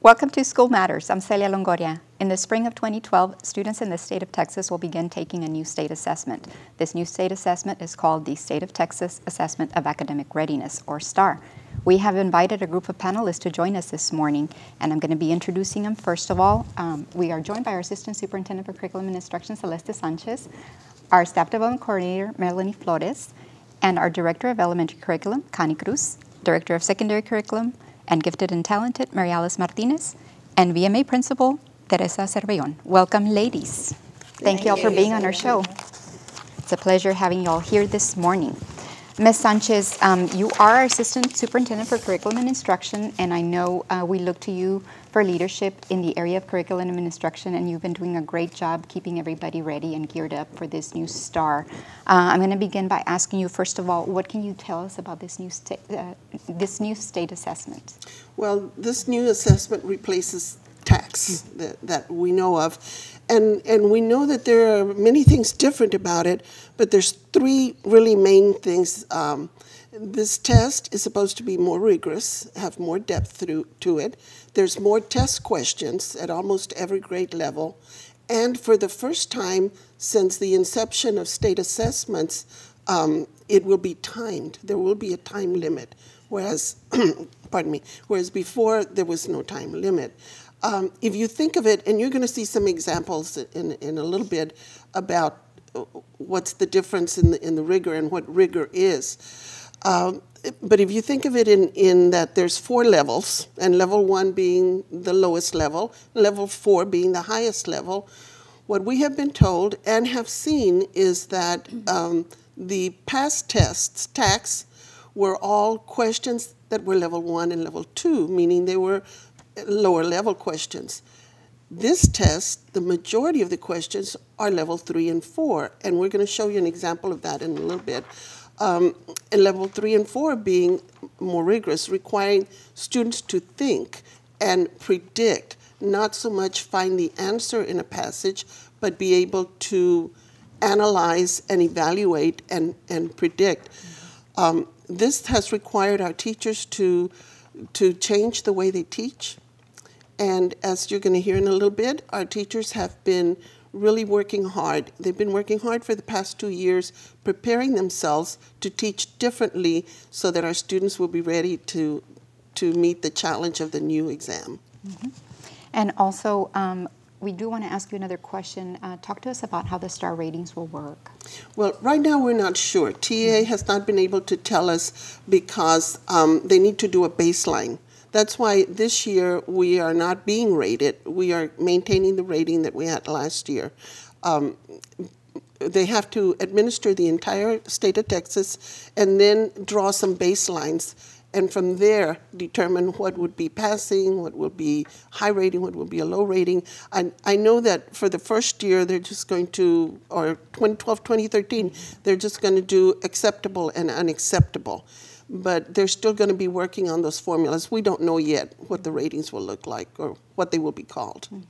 Welcome to School Matters. I'm Celia Longoria. In the spring of 2012, students in the state of Texas will begin taking a new state assessment. This new state assessment is called the State of Texas Assessment of Academic Readiness, or STAAR. We have invited a group of panelists to join us this morning, and I'm going to be introducing them. First of all, we are joined by our Assistant Superintendent for Curriculum and Instruction, Celeste Sanchez, our Staff Development Coordinator, Melanie Flores, and our Director of Elementary Curriculum, Connie Cruz, Director of Secondary Curriculum, and Gifted and Talented, Marialis Martinez, and VMA Principal, Teresa Cervellon. Welcome, ladies. Thank you all for being on our show. It's a pleasure having you all here this morning. Ms. Sanchez, you are our Assistant Superintendent for Curriculum and Instruction, and I know we look to you for leadership in the area of curriculum and instruction, and you've been doing a great job keeping everybody ready and geared up for this new STAAR. I'm going to begin by asking you, first of all, what can you tell us about this new state assessment? Well, this new assessment replaces tax that we know of. And we know that there are many things different about it, but there's three really main things. This test is supposed to be more rigorous, have more depth to it. There's more test questions at almost every grade level. And for the first time since the inception of state assessments, it will be timed. There will be a time limit, whereas, pardon me, whereas before there was no time limit. If you think of it, and you're going to see some examples in a little bit about what's the difference in the rigor and what rigor is. But if you think of it in that there's 4 levels, and level 1 being the lowest level, level 4 being the highest level, what we have been told and have seen is that the past tests, TACs, were all questions that were level 1 and level 2, meaning they were lower level questions. This test, the majority of the questions are level 3 and 4, and we're going to show you an example of that in a little bit. And level 3 and 4 being more rigorous, requiring students to think and predict, not so much find the answer in a passage, but be able to analyze and evaluate and predict. This has required our teachers to change the way they teach. And as you're going to hear in a little bit, our teachers have been really working hard. They've been working hard for the past 2 years, preparing themselves to teach differently so that our students will be ready to meet the challenge of the new exam. Mm-hmm. And also, we do want to ask you another question. Talk to us about how the STAAR ratings will work. Well, right now we're not sure. TA has not been able to tell us because they need to do a baseline. That's why this year we are not being rated. We are maintaining the rating that we had last year. They have to administer the entire state of Texas and then draw some baselines, and from there determine what would be passing, what will be high rating, what will be a low rating. I know that for the first year they're just going to, or 2012, 2013, they're just going to do acceptable and unacceptable. But they're still going to be working on those formulas. We don't know yet what the ratings will look like or what they will be called. Mm-hmm.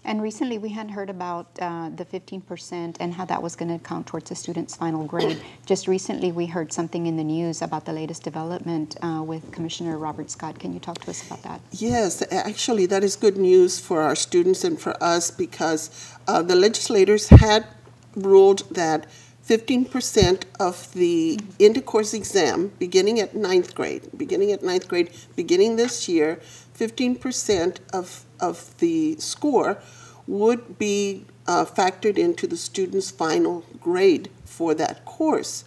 And recently we had heard about the 15% and how that was going to count towards a student's final grade. Just recently we heard something in the news about the latest development with Commissioner Robert Scott. Can you talk to us about that? Yes, actually that is good news for our students and for us because the legislators had ruled that 15% of the end-of-course exam, beginning at 9th grade, beginning this year, 15% of the score would be factored into the student's final grade for that course.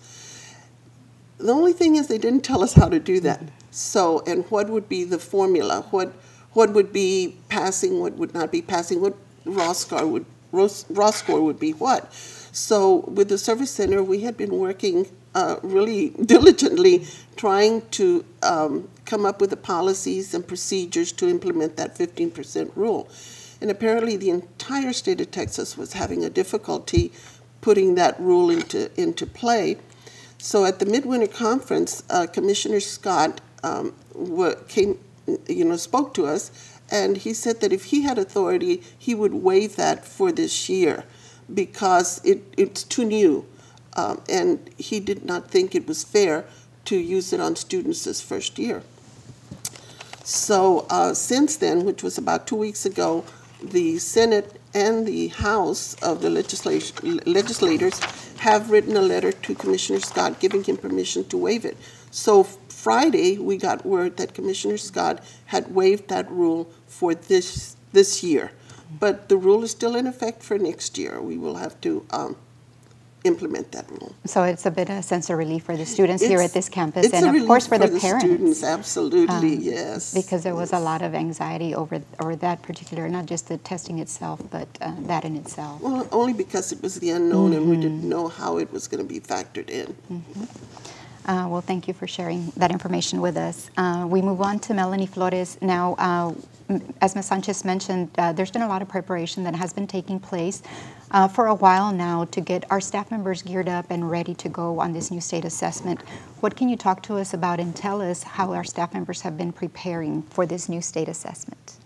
The only thing is they didn't tell us how to do that. So, and what would be the formula? What would be passing, what would not be passing, what raw score would be what? So with the Service Center, we had been working really diligently trying to come up with the policies and procedures to implement that 15% rule. And apparently the entire state of Texas was having a difficulty putting that rule into play. So at the Midwinter Conference, Commissioner Scott spoke to us, and he said that if he had authority, he would waive that for this year, because it's too new, and he did not think it was fair to use it on students this first year. So since then, which was about 2 weeks ago, the Senate and the House of the legislators have written a letter to Commissioner Scott giving him permission to waive it. So Friday, we got word that Commissioner Scott had waived that rule for this year. But the rule is still in effect for next year. We will have to implement that rule. So it's a bit of a sense of relief for the students here at this campus, and of course for the parents. Students, absolutely, yes. Because there was a lot of anxiety over that particular, not just the testing itself, but that in itself. Well, only because it was the unknown and we didn't know how it was going to be factored in. Well, thank you for sharing that information with us. We move on to Melanie Flores. Now, as Ms. Sanchez mentioned, there's been a lot of preparation that has been taking place for a while now to get our staff members geared up and ready to go on this new state assessment. What can you talk to us about and tell us how our staff members have been preparing for this new state assessment?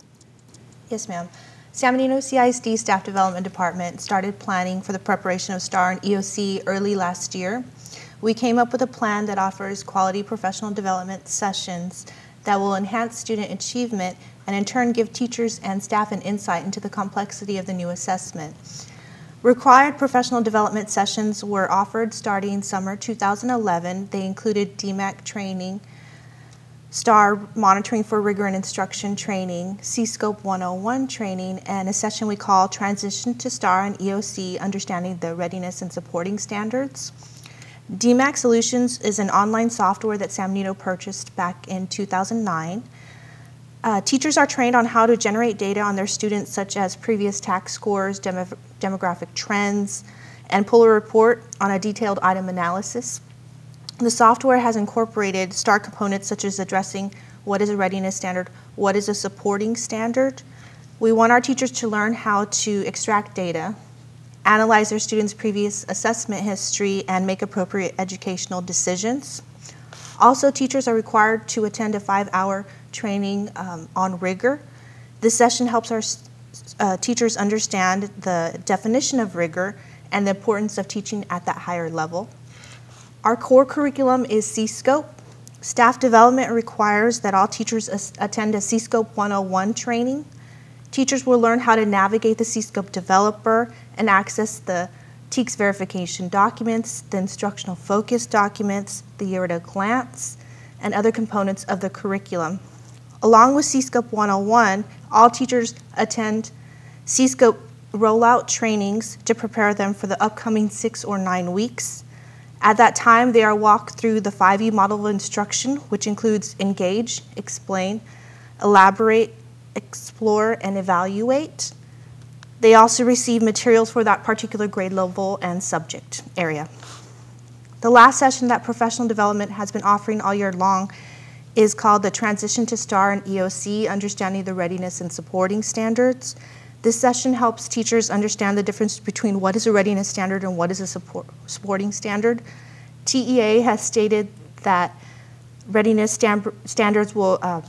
Yes, ma'am. San Benito CISD Staff Development Department started planning for the preparation of STAAR and EOC early last year. We came up with a plan that offers quality professional development sessions that will enhance student achievement and in turn give teachers and staff an insight into the complexity of the new assessment. Required professional development sessions were offered starting summer 2011. They included DMAC training, STAAR monitoring for rigor and instruction training, C-Scope 101 training, and a session we call Transition to STAAR and EOC, Understanding the Readiness and Supporting Standards. DMAC Solutions is an online software that San Benito purchased back in 2009. Teachers are trained on how to generate data on their students, such as previous tax scores, demographic trends, and pull a report on a detailed item analysis. The software has incorporated STAAR components such as addressing what is a readiness standard, what is a supporting standard. We want our teachers to learn how to extract data, analyze their students' previous assessment history, and make appropriate educational decisions. Also, teachers are required to attend a 5-hour training on rigor. This session helps our teachers understand the definition of rigor and the importance of teaching at that higher level. Our core curriculum is C-Scope. Staff development requires that all teachers attend a C-Scope 101 training. Teachers will learn how to navigate the C-Scope developer and access the TEKS verification documents, the instructional focus documents, the year at a glance, and other components of the curriculum. Along with C-Scope 101, all teachers attend C-Scope rollout trainings to prepare them for the upcoming 6 or 9 weeks. At that time, they are walked through the 5E model of instruction, which includes engage, explain, elaborate, explore, and evaluate. They also receive materials for that particular grade level and subject area. The last session that professional development has been offering all year long is called the Transition to STAAR and EOC, Understanding the Readiness and Supporting Standards. This session helps teachers understand the difference between what is a readiness standard and what is a supporting standard. TEA has stated that readiness standards will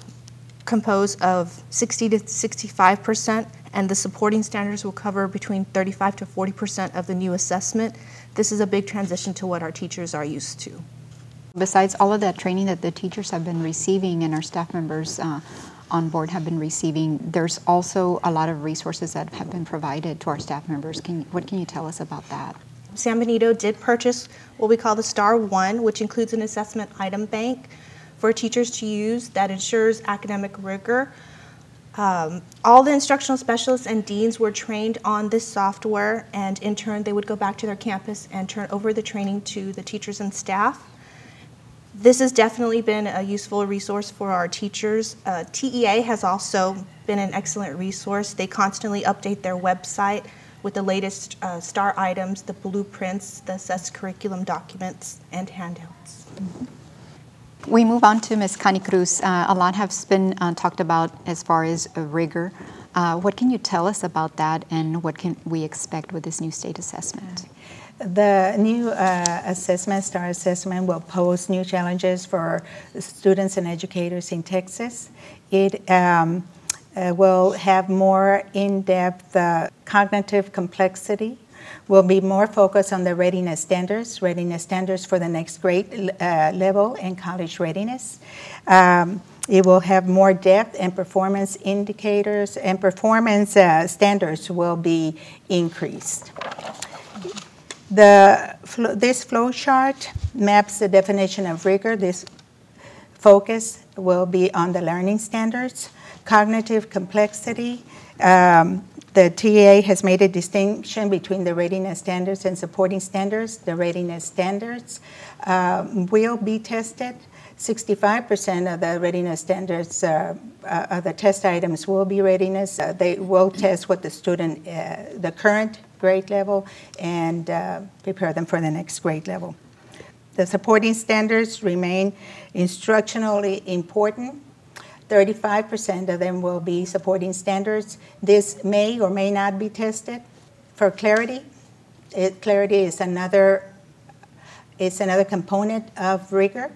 compose of 60 to 65%, and the supporting standards will cover between 35 to 40% of the new assessment. This is a big transition to what our teachers are used to. Besides all of that training that the teachers have been receiving and our staff members on board have been receiving, there's also a lot of resources that have been provided to our staff members. What can you tell us about that? San Benito did purchase what we call the STAAR 1, which includes an assessment item bank for teachers to use that ensures academic rigor. All the instructional specialists and deans were trained on this software, and in turn they would go back to their campus and turn over the training to the teachers and staff. This has definitely been a useful resource for our teachers. TEA has also been an excellent resource. They constantly update their website with the latest STAAR items, the blueprints, the assessed curriculum documents, and handouts. We move on to Ms. Connie Cruz. A lot has been talked about as far as rigor. What can you tell us about that, and what can we expect with this new state assessment? The new assessment, STAAR assessment, will pose new challenges for students and educators in Texas. It will have more in-depth cognitive complexity, will be more focused on the readiness standards for the next grade level and college readiness. It will have more depth, and performance indicators and performance standards will be increased. This flow chart maps the definition of rigor. This focus will be on the learning standards, cognitive complexity. The TA has made a distinction between the readiness standards and supporting standards. The readiness standards will be tested. 65% of the readiness standards, of the test items will be readiness. They will test what the student, the current grade level, and prepare them for the next grade level. The supporting standards remain instructionally important. 35% of them will be supporting standards. This may or may not be tested. For clarity, clarity is another component of rigor.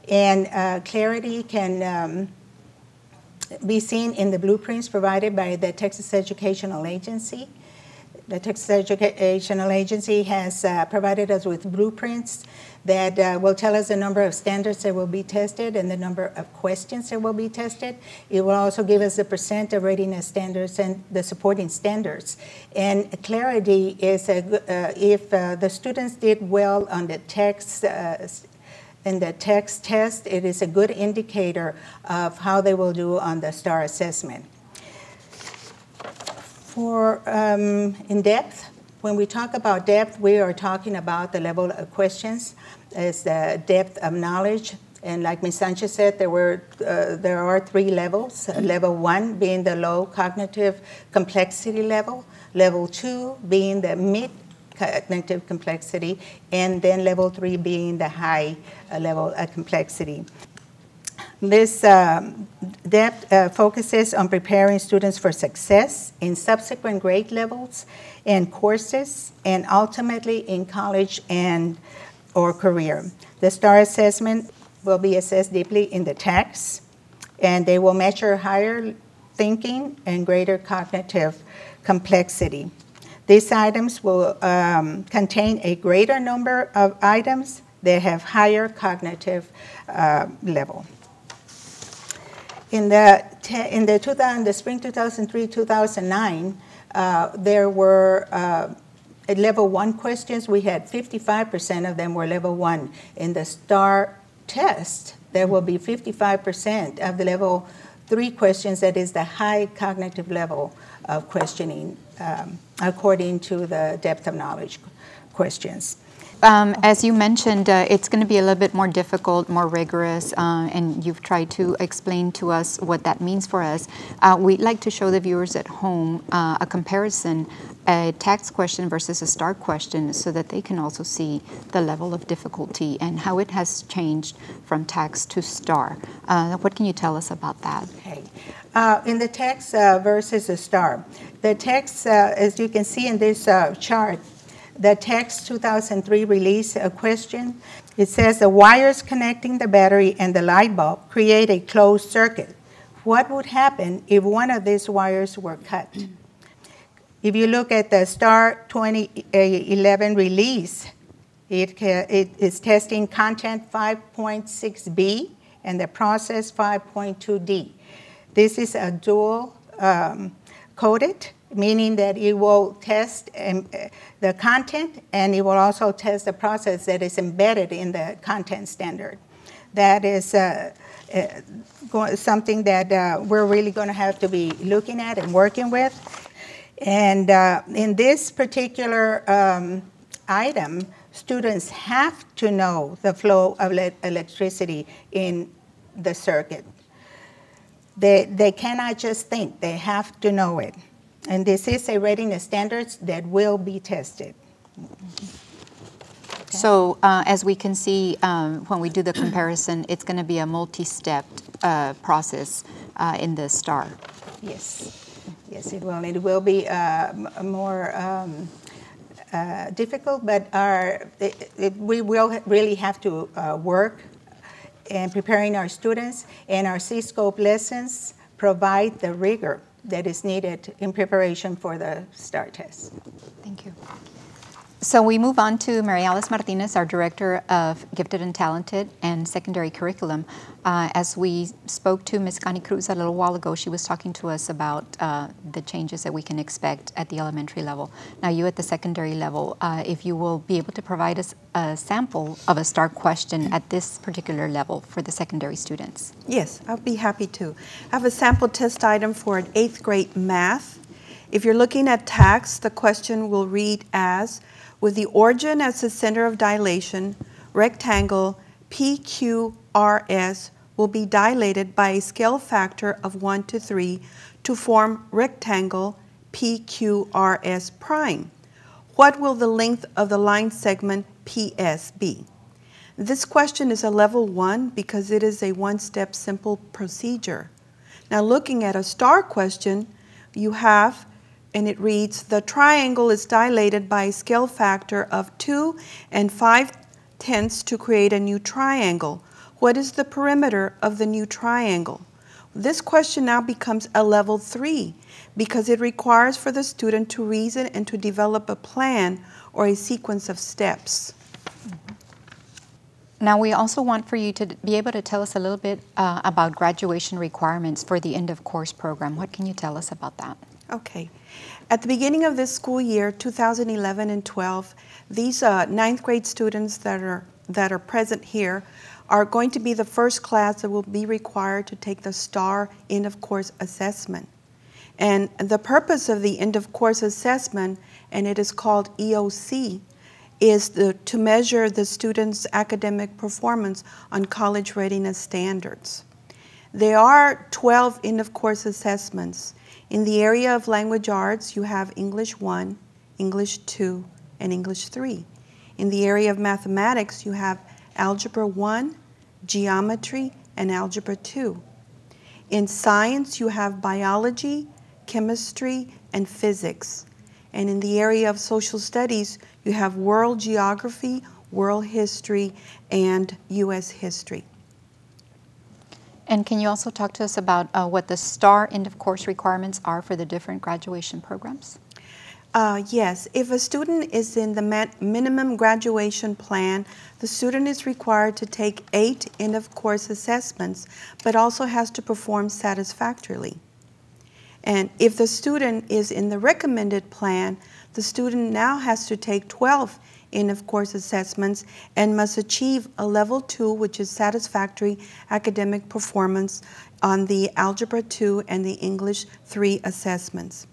And clarity can be seen in the blueprints provided by the Texas Educational Agency. The Texas Educational Agency has provided us with blueprints that will tell us the number of standards that will be tested and the number of questions that will be tested. It will also give us the percent of readiness standards and the supporting standards. And clarity is if the students did well on the text in the text test, it is a good indicator of how they will do on the STAAR assessment. For in depth, when we talk about depth, we are talking about the level of questions as the depth of knowledge. And like Ms. Sanchez said, there are 3 levels. Level 1 being the low cognitive complexity level, level 2 being the mid cognitive complexity, and then level 3 being the high level of complexity. This depth focuses on preparing students for success in subsequent grade levels and courses, and ultimately in college and or career. The STAAR assessment will be assessed deeply in the text, and they will measure higher thinking and greater cognitive complexity. These items will contain a greater number of items that have higher cognitive level. In the spring 2003-2009, there were at level 1 questions. We had 55% of them were level 1. In the STAAR test, there will be 55% of the level 3 questions, that is the high cognitive level of questioning, according to the depth of knowledge questions. As you mentioned, it's going to be a little bit more difficult, more rigorous, and you've tried to explain to us what that means for us. We'd like to show the viewers at home a comparison, a text question versus a STAAR question, so that they can also see the level of difficulty and how it has changed from text to STAAR. What can you tell us about that? Okay. In the text versus the STAAR, the text, as you can see in this chart, the text 2003 release a question. It says the wires connecting the battery and the light bulb create a closed circuit. What would happen if one of these wires were cut? If you look at the STAAR 2011 release, it is testing content 5.6b and the process 5.2d. This is a dual coded, meaning that it will test the content and it will also test the process that is embedded in the content standard. That is something that we're really going to have to be looking at and working with. And in this particular item, students have to know the flow of electricity in the circuit. They cannot just think, they have to know it. And this is a readiness standards that will be tested. Okay. So as we can see, when we do the comparison, it's going to be a multi-stepped process in the STAAR. Yes. Yes, it will. It will be more difficult, but we will really have to work in preparing our students, and our C-scope lessons provide the rigor that is needed in preparation for the STAAR test. Thank you. So we move on to Mary Alice Martinez, our Director of Gifted and Talented and Secondary Curriculum. As we spoke to Ms. Connie Cruz a little while ago, she was talking to us about the changes that we can expect at the elementary level. Now you at the secondary level, if you will be able to provide us a sample of a STAAR question at this particular level for the secondary students. Yes, I'll be happy to. I have a sample test item for an 8th grade math. If you're looking at text, the question will read as, with the origin as the center of dilation, rectangle PQRS will be dilated by a scale factor of 1 to 3 to form rectangle PQRS prime. What will the length of the line segment PS be? This question is a level 1 because it is a one-step simple procedure. Now looking at a STAAR question, you have, and it reads, the triangle is dilated by a scale factor of 2 5/10 to create a new triangle. What is the perimeter of the new triangle? This question now becomes a level 3 because it requires for the student to reason and to develop a plan or a sequence of steps. Now we also want for you to be able to tell us a little bit about graduation requirements for the end of course program. What can you tell us about that? Okay. At the beginning of this school year, 2011 and 12, these 9th grade students that are present here are going to be the first class that will be required to take the STAAR end of course assessment. And the purpose of the end of course assessment, and it is called EOC, is to measure the students' academic performance on college readiness standards. There are 12 end of course assessments. In the area of language arts, you have English 1, English 2, and English 3. In the area of mathematics, you have Algebra 1, Geometry, and Algebra 2. In science, you have Biology, Chemistry, and Physics. And in the area of social studies, you have World Geography, World History, and U.S. History. And can you also talk to us about what the STAAR end of course requirements are for the different graduation programs? Yes, if a student is in the minimum graduation plan, the student is required to take 8 end of course assessments, but also has to perform satisfactorily. And if the student is in the recommended plan, the student now has to take 12 end of course assessments and must achieve a level 2, which is satisfactory academic performance on the Algebra 2 and the English 3 assessments.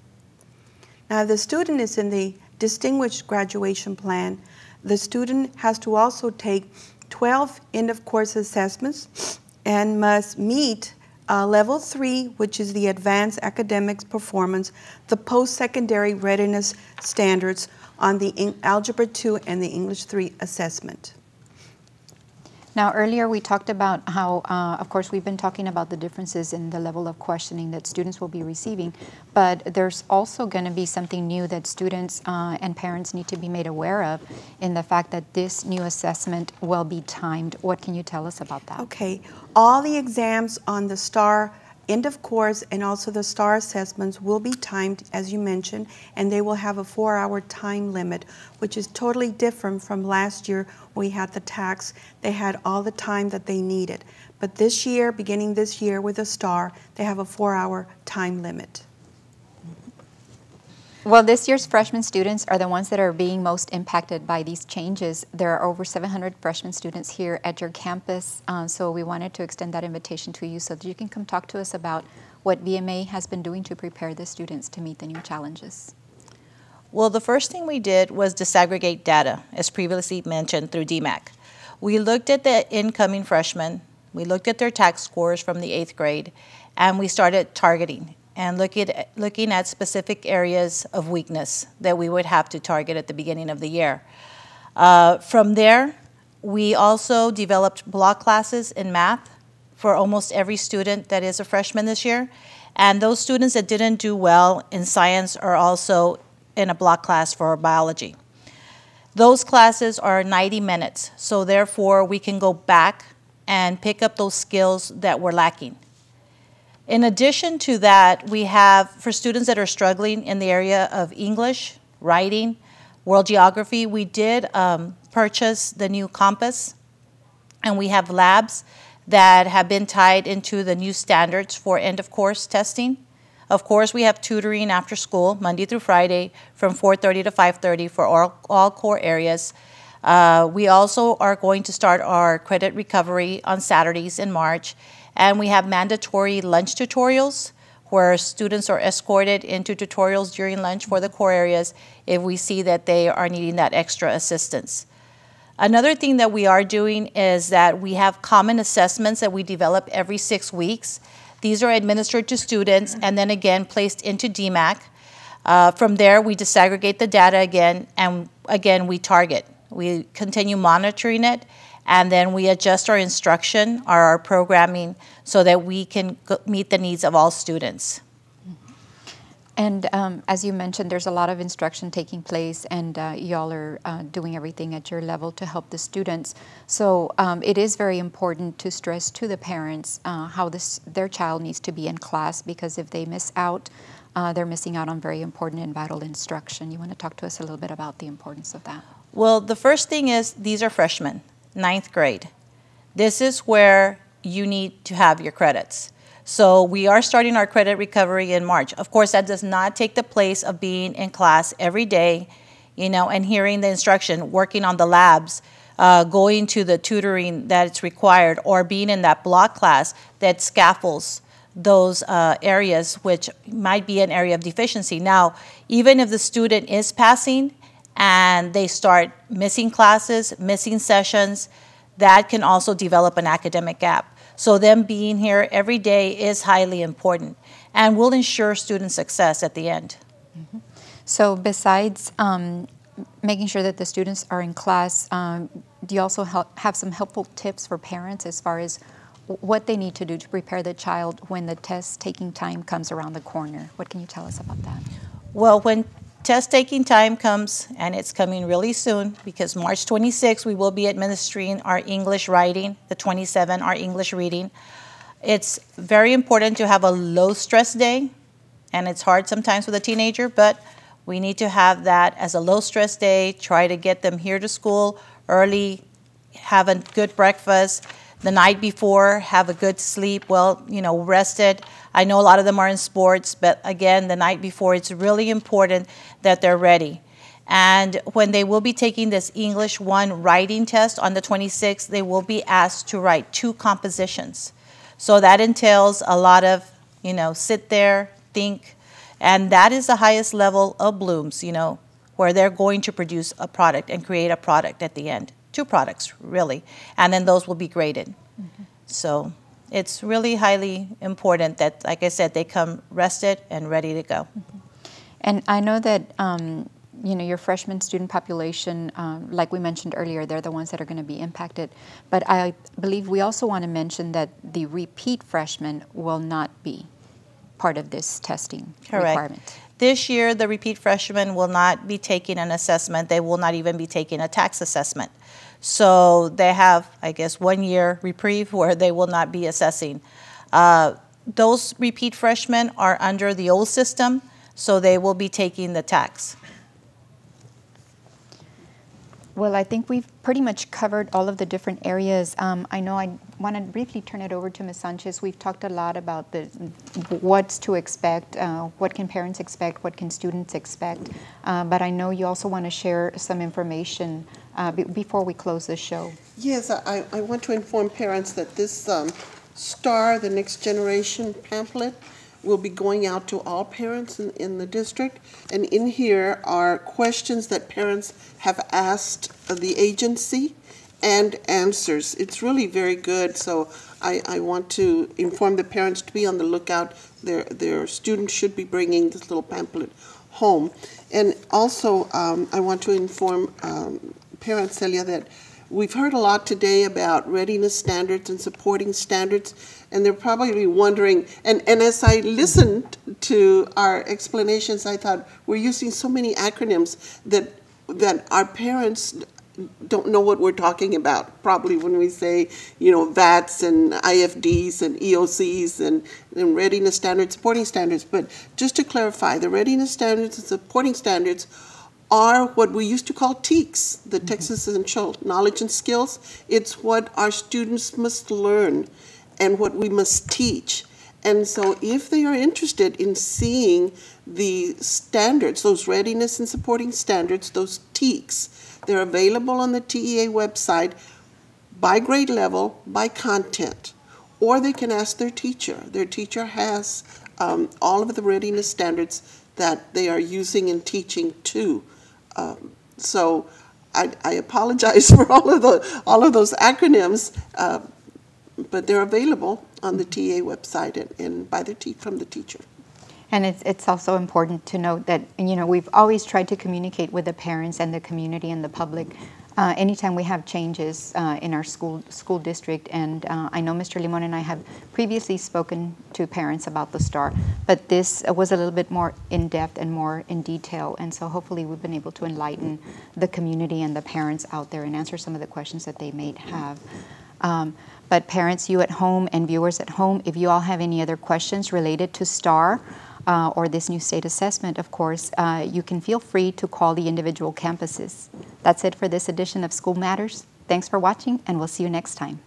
Now, if the student is in the distinguished graduation plan, the student has to also take 12 end of course assessments and must meet level 3, which is the advanced academics performance, the post-secondary readiness standards on the Algebra 2 and the English 3 assessment. Now, earlier we talked about how, of course, we've been talking about the differences in the level of questioning that students will be receiving, but there's also going to be something new that students and parents need to be made aware of in the fact that this new assessment will be timed. What can you tell us about that? Okay. All the exams on the STAAR end of course and also the STAAR assessments will be timed, as you mentioned, and they will have a 4-hour time limit, which is totally different from last year when we had the tax. They had all the time that they needed. But this year, beginning this year with the STAAR, they have a 4-hour time limit. Well, this year's freshman students are the ones that are being most impacted by these changes. There are over 700 freshman students here at your campus, so we wanted to extend that invitation to you so that you can come talk to us about what VMA has been doing to prepare the students to meet the new challenges. Well, the first thing we did was disaggregate data, as previously mentioned, through DMAC. We looked at the incoming freshmen, we looked at their tax scores from the 8th grade, and we started targeting and looking at specific areas of weakness that we would have to target at the beginning of the year. From there, we also developed block classes in math for almost every student that is a freshman this year. And those students that didn't do well in science are also in a block class for biology. Those classes are 90 minutes, so therefore we can go back and pick up those skills that were lacking. In addition to that, we have, for students that are struggling in the area of English, writing, World Geography, we did purchase the new compass, and we have labs that have been tied into the new standards for end-of-course testing. Of course, we have tutoring after school, Monday through Friday, from 4:30 to 5:30 for all core areas. We also are going to start our credit recovery on Saturdays in March, and we have mandatory lunch tutorials where students are escorted into tutorials during lunch for the core areas if we see that they are needing that extra assistance. Another thing that we are doing is that we have common assessments that we develop every 6 weeks. These are administered to students and then again placed into DMAC. From there, we disaggregate the data again, and again, we target. We continue monitoring it, and then we adjust our instruction or our programming so that we can meet the needs of all students. And as you mentioned, there's a lot of instruction taking place, and y'all are doing everything at your level to help the students. So it is very important to stress to the parents how their child needs to be in class, because if they miss out, they're missing out on very important and vital instruction. You want to talk to us a little bit about the importance of that? Well, the first thing is these are freshmen, 9th grade. This is where you need to have your credits. So we are starting our credit recovery in March. Of course, that does not take the place of being in class every day, you know, and hearing the instruction, working on the labs, going to the tutoring that's required, or being in that block class that scaffolds those areas which might be an area of deficiency. Now, even if the student is passing and they start missing classes, missing sessions, that can also develop an academic gap. So them being here every day is highly important and will ensure student success at the end. Mm-hmm. So besides making sure that the students are in class, do you also have some helpful tips for parents as far as what they need to do to prepare the child when the test-taking time comes around the corner? What can you tell us about that? Well, when test-taking time comes, and it's coming really soon, because March 26th we will be administering our English writing, the 27 our English reading. It's very important to have a low-stress day, and it's hard sometimes with a teenager, but we need to have that as a low-stress day. Try to get them here to school early, have a good breakfast. The night before, have a good sleep, well, you know, rested. I know a lot of them are in sports, but again, the night before, it's really important that they're ready. And when they will be taking this English 1 writing test on the 26th, they will be asked to write 2 compositions. So that entails a lot of, you know, sit there, think, and that is the highest level of blooms, you know, where they're going to produce a product and create a product at the end. 2 products, really, and then those will be graded. Mm-hmm. So it's really highly important that, like I said, they come rested and ready to go. Mm-hmm. And I know that, you know, your freshman student population, like we mentioned earlier, they're the ones that are going to be impacted. But I believe we also want to mention that the repeat freshmen will not be part of this testing requirement. This year, the repeat freshmen will not be taking an assessment. They will not even be taking a tax assessment. So they have, I guess, 1 year reprieve where they will not be assessing. Those repeat freshmen are under the old system, so they will be taking the tax. Well, I think we've pretty much covered all of the different areas. I know I want to briefly turn it over to Ms. Sanchez. We've talked a lot about what's to expect, what can parents expect, what can students expect. But I know you also want to share some information before we close the show. Yes, I want to inform parents that this STAAR, the Next Generation pamphlet, will be going out to all parents in the district. And in here are questions that parents have asked the agency and answers. It's really very good, so I want to inform the parents to be on the lookout. Their students should be bringing this little pamphlet home. And also, I want to inform parents, Celia, that we've heard a lot today about readiness standards and supporting standards, and they're probably wondering, and as I listened to our explanations, I thought we're using so many acronyms that our parents don't know what we're talking about, probably when we say, you know, VATs and IFDs and EOCs and readiness standards, supporting standards. But just to clarify, the readiness standards and supporting standards are what we used to call TEKS, the Texas Essential Knowledge and Skills. It's what our students must learn and what we must teach. And so if they are interested in seeing the standards, those readiness and supporting standards, those TEKS, they're available on the TEA website by grade level, by content. Or they can ask their teacher. Their teacher has all of the readiness standards that they are using and teaching too. So I apologize for all of those acronyms, but they're available on the TA website and by from the teacher. And it's also important to note that, you know, we've always tried to communicate with the parents and the community and the public anytime we have changes in our school district. And I know Mr. Limon and I have previously spoken to parents about the STAAR, but this was a little bit more in-depth and more in detail. And so hopefully we've been able to enlighten the community and the parents out there and answer some of the questions that they may have. But parents, you at home and viewers at home, if you all have any other questions related to STAAR or this new state assessment, of course, you can feel free to call the individual campuses. That's it for this edition of School Matters. Thanks for watching, and we'll see you next time.